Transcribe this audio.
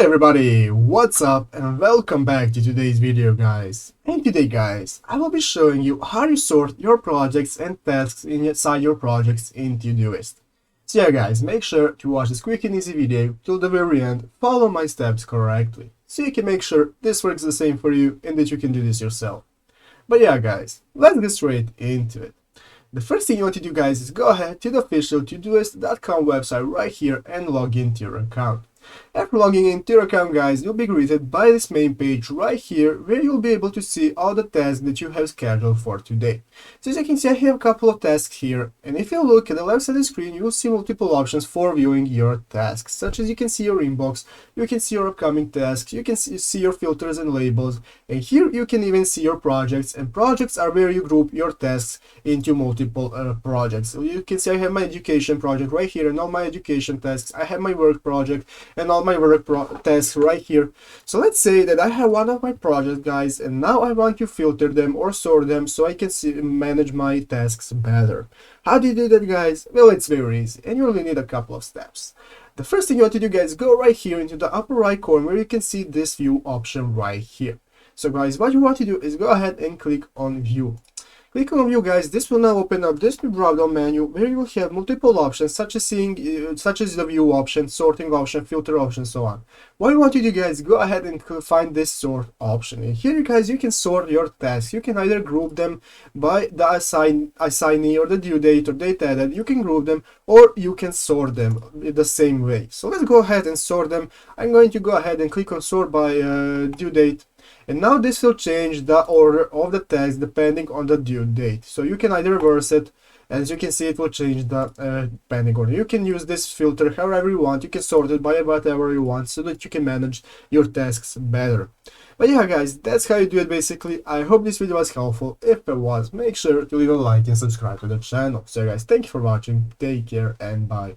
Hey everybody, what's up and welcome back to today's video guys. And today guys, I will be showing you how you sort your projects and tasks inside your projects in Todoist. So yeah guys, make sure to watch this quick and easy video till the very end, follow my steps correctly, so you can make sure this works the same for you and that you can do this yourself. But yeah guys, let's get straight into it. The first thing you want to do guys is go ahead to the official Todoist.com website right here and log into your account. After logging into your account guys, you'll be greeted by this main page right here where you'll be able to see all the tasks that you have scheduled for today. So as you can see, I have a couple of tasks here, and if you look at the left side of the screen, you will see multiple options for viewing your tasks, such as you can see your inbox, you can see your upcoming tasks, you can see your filters and labels, and here you can even see your projects, and projects are where you group your tasks into multiple projects. So you can see I have my education project right here and all my education tasks, I have my work project and all my work tasks right here. So let's say that I have one of my projects guys, and now I want to filter them or sort them so I can manage my tasks better. How do you do that guys? Well, it's very easy and you only need a couple of steps. The first thing you want to do guys, go right here into the upper right corner where you can see this view option right here. So guys, what you want to do is go ahead and click on view. Click on view guys, this will now open up this new drop down menu where you will have multiple options such as the view option, sorting option, filter option, so on. What you want to do guys, go ahead and find this sort option, and here guys you can sort your tasks. You can either group them by the assignee or the due date or date added. You can group them or you can sort them the same way. So let's go ahead and sort them. I'm going to go ahead and click on sort by due date. And now this will change the order of the tasks depending on the due date. So you can either reverse it, and as you can see it will change the pending order. You can use this filter however you want. You can sort it by whatever you want so that you can manage your tasks better. But yeah guys, that's how you do it basically. I hope this video was helpful. If it was, make sure to leave a like and subscribe to the channel. So guys, thank you for watching, take care and bye.